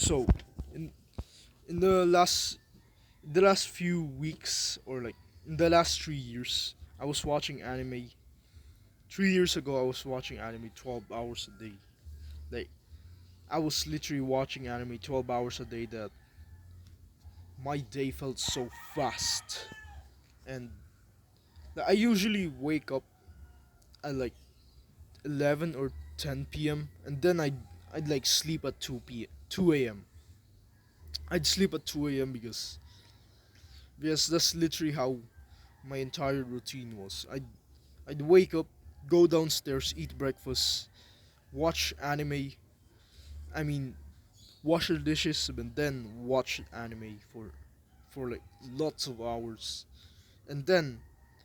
So, in in the last few weeks, or like in the last 3 years, I was watching anime. 3 years ago, I was watching anime 12 hours a day. Like I was literally watching anime 12 hours a day. That my day felt so fast, and I usually wake up at like 11 or 10 p.m. and then I'd like sleep at 2 a.m. I'd sleep at 2 a.m. because that's literally how my entire routine was. I'd wake up, go downstairs, eat breakfast, watch anime. I mean, wash the dishes, and then watch anime for like lots of hours. And then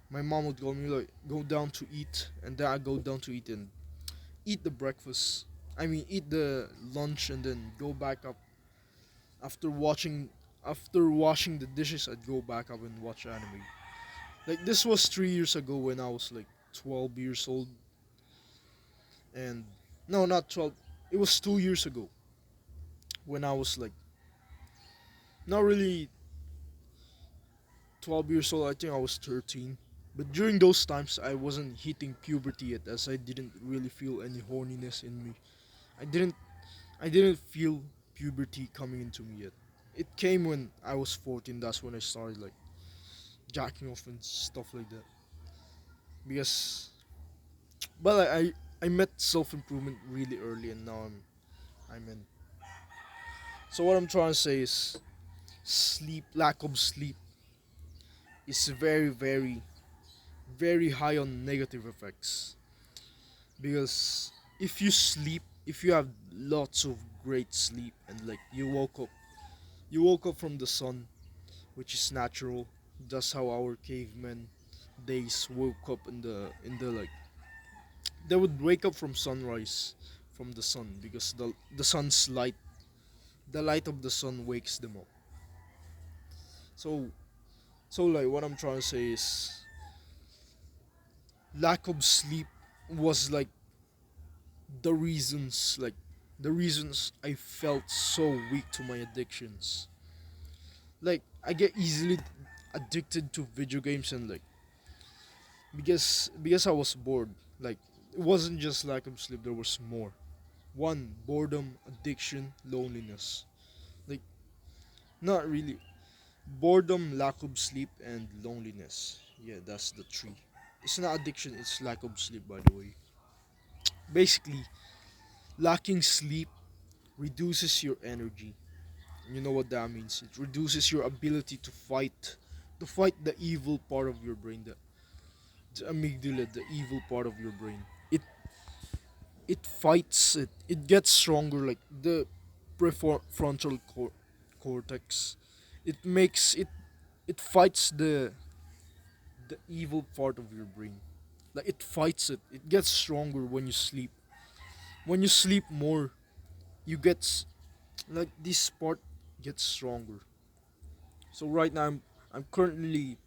my mom would call me like go down to eat, and then I go down to eat and eat the breakfast. I mean, eat the lunch and then go back up after watching. After washing the dishes, I'd go back up and watch anime. Like this was 3 years ago when I was like 12 years old, and no, not 12. It was 2 years ago when I was like not really 12 years old. I think I was 13. But during those times, I wasn't hitting puberty yet, as I didn't really feel any horniness in me. I didn't I didn't feel puberty coming into me yet. It came when I was 14. That's when I started like jacking off and stuff like that. Because, but I met self improvement really early, and now I'm in. So what I'm trying to say is, lack of sleep, is very high on negative effects. Because if you have lots of great sleep, and like you woke up from the sun, which is natural. That's how our cavemen days woke up in the like they would wake up from sunrise, from the sun, because the sun's light, the light of the sun wakes them up. So like what I'm trying to say is, lack of sleep was like the reasons I felt so weak to my addictions. Like I get easily addicted to video games, and like because I was bored. Like it wasn't just lack of sleep, there was more. One, boredom, addiction, loneliness. Like not really. Boredom, lack of sleep, and loneliness. Yeah, that's the three. It's not addiction, it's lack of sleep, by the way. Basically, lacking sleep reduces your energy. You know what that means? It reduces your ability to fight the evil part of your brain, the amygdala, the evil part of your brain. It fights it. It gets stronger, like the prefrontal cortex. It makes it. It fights the evil part of your brain. Like it fights it. It gets stronger when you sleep. When you sleep more, you get like this part gets stronger. So right now I'm currently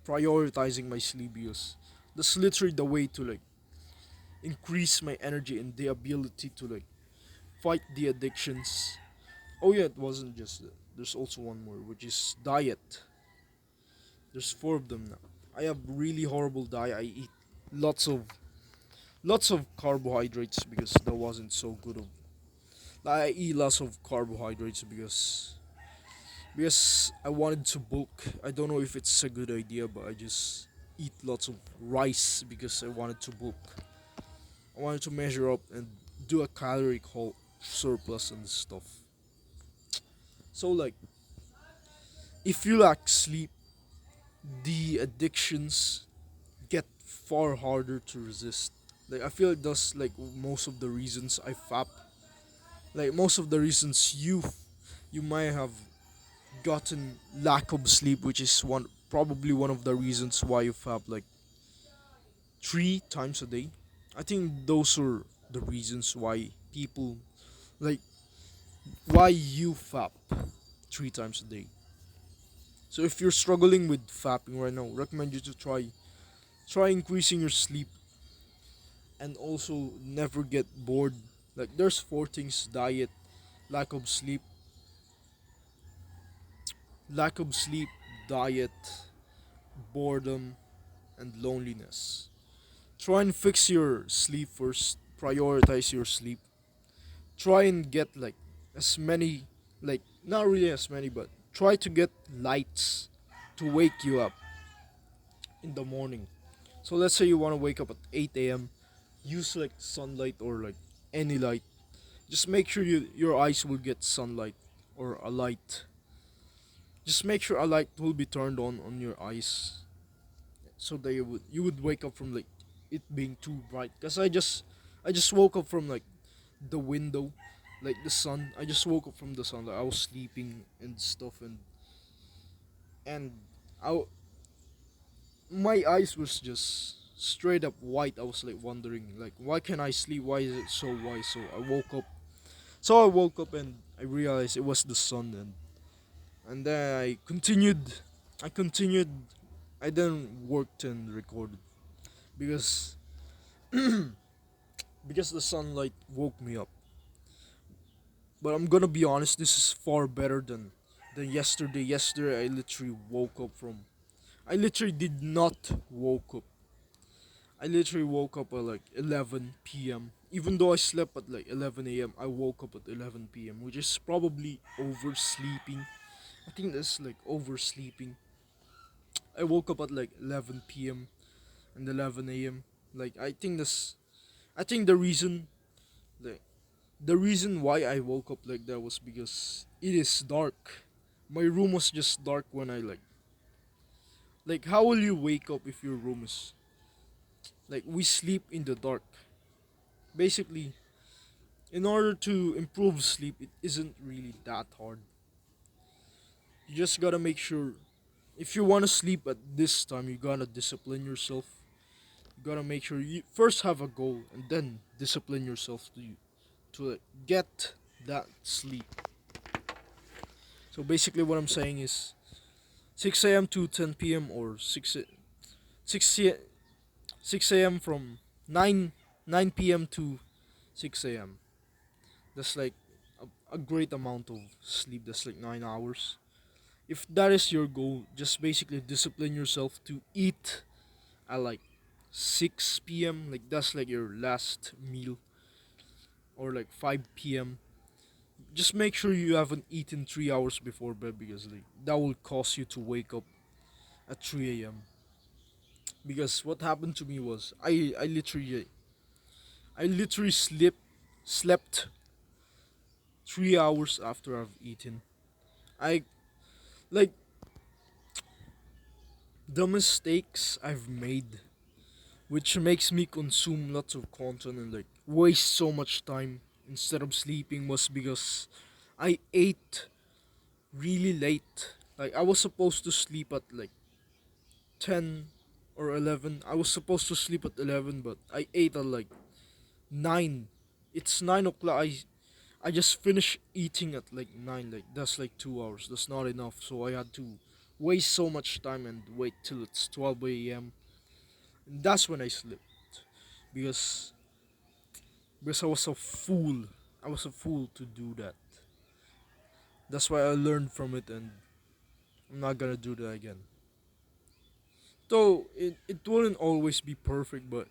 prioritizing my sleep, because that's literally the way to like increase my energy and the ability to like fight the addictions. Oh yeah, it wasn't just that. There's also one more, which is diet. There's four of them now. I have really horrible diet. I eat lots of lots of carbohydrates, because that wasn't so good of. Like, I eat lots of carbohydrates because I wanted to bulk. I don't know if it's a good idea, but I just eat lots of rice because I wanted to bulk. I wanted to measure up and do a calorie surplus and stuff. So like, if you lack sleep, the addictions get far harder to resist. Like I feel like that's like most of the reasons I fap. Like most of the reasons you might have gotten lack of sleep, which is probably one of the reasons why you fap like 3 times a day. I think those are the reasons why people like why you fap 3 times a day. So if you're struggling with fapping right now, recommend you to try increasing your sleep, and also never get bored. Like there's four things: diet, lack of sleep, lack of sleep, diet, boredom, and loneliness. Try and fix your sleep first. Prioritize your sleep. Try and get like as many, like not really as many, but try to get lights to wake you up in the morning. So let's say you want to wake up at 8 a.m. Use like sunlight or like any light. Just make sure your eyes will get sunlight or a light. Just make sure a light will be turned on your eyes so that you would wake up from like it being too bright. Cause I just woke up from like the window, like the sun. I just woke up from the sun. Like I was sleeping and stuff, and I my eyes was just straight up white. I was like wondering like why can't I sleep? Why is it so white? So I woke up. So I woke up and I realized it was the sun, and then I continued. I then worked and recorded because because the sunlight woke me up. But I'm gonna be honest, this is far better than yesterday. Yesterday I literally woke up from I literally did not woke up. I literally woke up at like 11 p.m. Even though I slept at like 11 a.m., I woke up at 11 p.m., which is probably oversleeping. I think that's like oversleeping. I woke up at like 11 p.m. and 11 a.m. Like I think like the reason why I woke up like that was because it is dark. My room was just dark when I like how will you wake up if your room is like we sleep in the dark. Basically, in order to improve sleep, it isn't really that hard. You just gotta make sure if you wanna sleep at this time, you gotta discipline yourself. You gotta make sure you first have a goal and then discipline yourself to get that sleep. So basically, what I'm saying is 6 a.m. to 10 p.m. or 6 6 a.m. from 9 p.m. to 6 a.m. That's like a great amount of sleep. That's like 9 hours. If that is your goal, just basically discipline yourself to eat at like 6 p.m. Like that's like your last meal, or like 5 p.m. Just make sure you haven't eaten 3 hours before bed because like that will cause you to wake up at 3 a.m. Because what happened to me was I literally slept 3 hours after I've eaten. I like the mistakes I've made, which makes me consume lots of content and like waste so much time instead of sleeping, was because I ate really late. Like I was supposed to sleep at like 10 or 11. I was supposed to sleep at 11, but I ate at like 9. It's 9 o'clock. I just finished eating at like 9. Like that's like 2 hours. That's not enough. So I had to waste so much time and wait till it's 12 a.m. And that's when I slept because I was a fool. I was a fool to do that. That's why I learned from it, and I'm not gonna do that again. Though it wouldn't always be perfect, but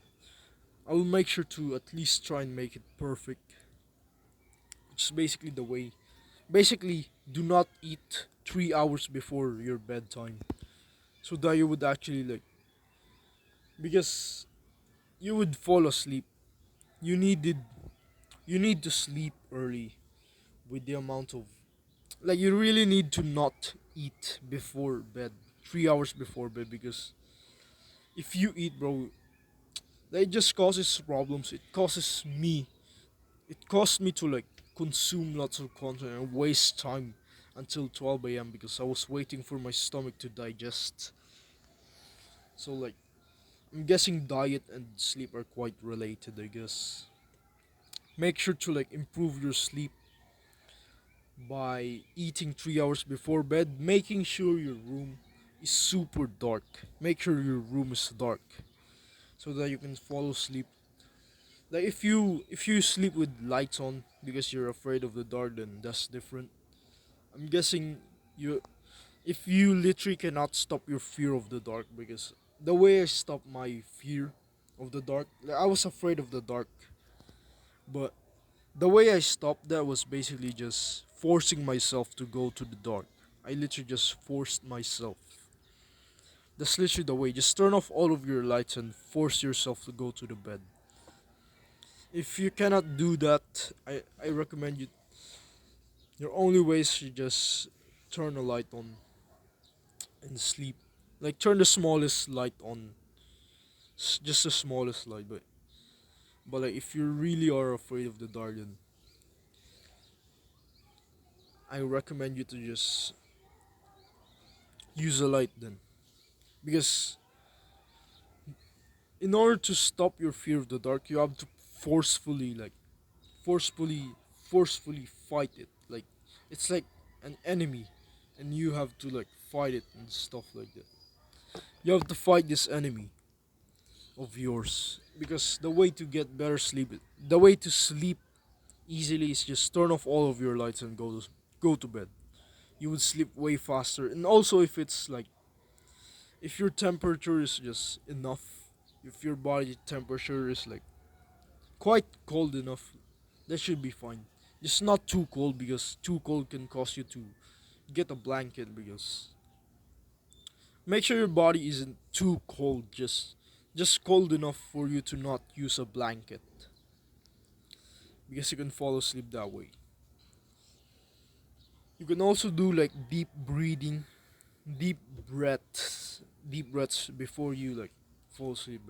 I will make sure to at least try and make it perfect. Which is basically the way. Basically, do not eat 3 hours before your bedtime, so that you would actually like because you would fall asleep. You needed you need to sleep early with the amount of like you really need to not eat before bed 3 hours before bed because if you eat, bro, that just causes problems. It caused me to like consume lots of content and waste time until 12 a.m. because I was waiting for my stomach to digest. So like I'm guessing diet and sleep are quite related, I guess. Make sure to like improve your sleep by eating 3 hours before bed, making sure your room is super dark. Make sure your room is dark so that you can fall asleep. Like if you sleep with lights on because you're afraid of the dark, then that's different. I'm guessing you if you literally cannot stop your fear of the dark, because the way I stopped my fear of the dark, like, I was afraid of the dark, but the way I stopped that was basically just forcing myself to go to the dark. I literally just forced myself. That's literally the way. Just turn off all of your lights and force yourself to go to the bed. If you cannot do that, I recommend you. Your only way is to just turn a light on and sleep. Like turn the smallest light on, just the smallest light. But like if you really are afraid of the dark, then I recommend you to just use a light then, because in order to stop your fear of the dark, you have to forcefully like forcefully forcefully fight it. Like it's like an enemy, and you have to like fight it and stuff like that. You have to fight this enemy of yours, because the way to get better sleep, the way to sleep easily is just turn off all of your lights and go to bed. You would sleep way faster. And also if it's like, if your temperature is just enough, if your body temperature is like quite cold enough, that should be fine. Just not too cold, because too cold can cause you to get a blanket. Because make sure your body isn't too cold, just cold enough for you to not use a blanket, because you can fall asleep that way. You can also do like deep breathing, deep deep breaths before you like fall asleep.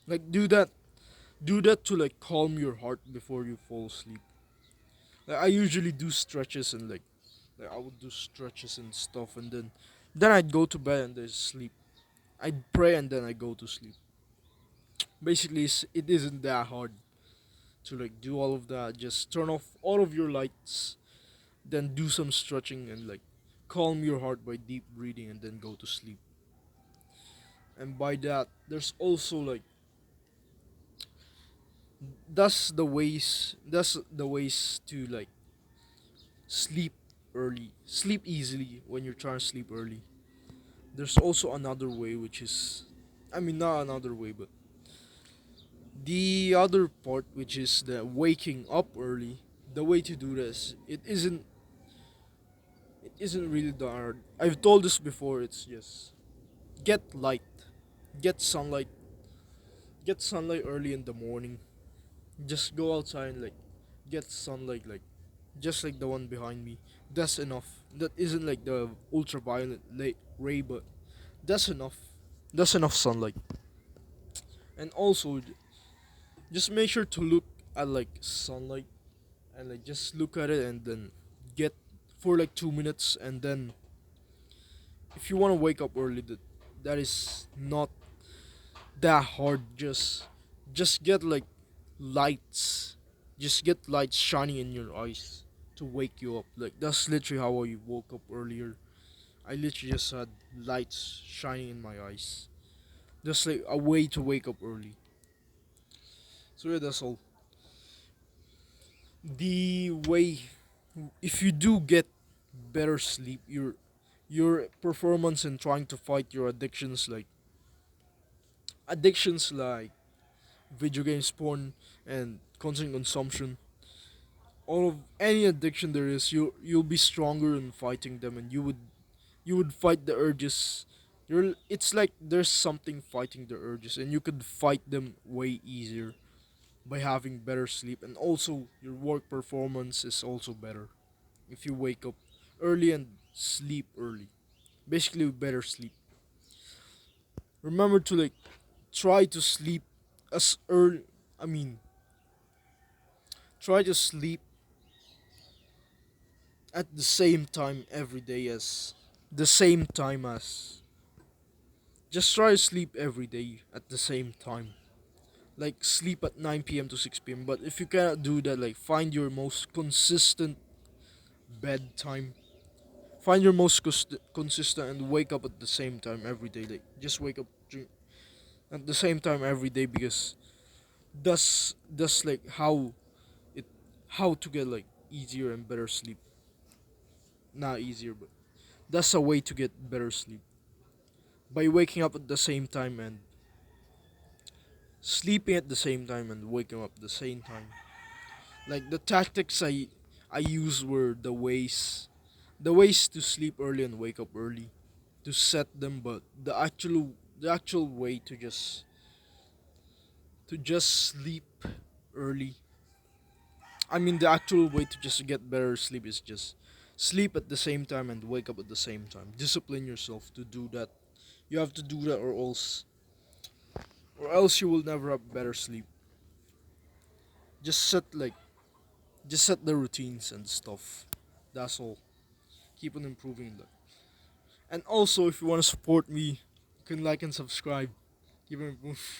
Like do that to like calm your heart before you fall asleep. Like I usually do stretches and like I would do stretches and stuff, and then I'd go to bed and then sleep. I'd pray and then I go to sleep. Basically, it isn't that hard to like do all of that. Just turn off all of your lights, then do some stretching and like calm your heart by deep breathing, and then go to sleep. And by that, there's also like that's the ways to like sleep early, sleep easily when you're trying to sleep early. There's also another way, which is, I mean, not another way, but the other part, which is the waking up early. The way to do this, it isn't really that hard. I've told this before. It's just get light, get sunlight, get sunlight early in the morning. Just go outside and like get sunlight, like just like the one behind me. That's enough. That isn't like the ultraviolet ray, but that's enough. That's enough sunlight. And also, just make sure to look at like sunlight, and like just look at it and then get for like 2 minutes, and then if you want to wake up early, that is not that hard. Just get like lights, just get lights shining in your eyes to wake you up. Like that's literally how I woke up earlier. I literally just had lights shining in my eyes, just like a way to wake up early. So yeah, that's all. The way, if you do get better sleep, your performance in trying to fight your addictions like video games, porn, and content consumption, all of any addiction there is, you'll be stronger in fighting them, and you would fight the urges. It's like there's something fighting the urges, and you could fight them way easier by having better sleep. And also your work performance is also better if you wake up early and sleep early. Basically, better sleep. Remember to like try to sleep as early. I mean, try to sleep at the same time every day as the same time as. Just try to sleep every day at the same time. Like sleep at 9 p.m. to 6 p.m. But if you cannot do that, like find your most consistent bedtime. Find your most consistent and wake up at the same time every day. Like just wake up at the same time every day, because that's like it how to get like easier and better sleep. not easier, but that's a way to get better sleep. By waking up at the same time and sleeping at the same time and waking up at the same time. Like the tactics I used were the ways to sleep early and wake up early to set them, but the actual way to just sleep early. I mean, the actual way to just get better sleep is just sleep at the same time and wake up at the same time. Discipline yourself to do that. You have to do that, or else you will never have better sleep. Just set like just set the routines and stuff. That's all. Keep on improving that. And also, if you want to support me, you can like and subscribe. Keep on improving.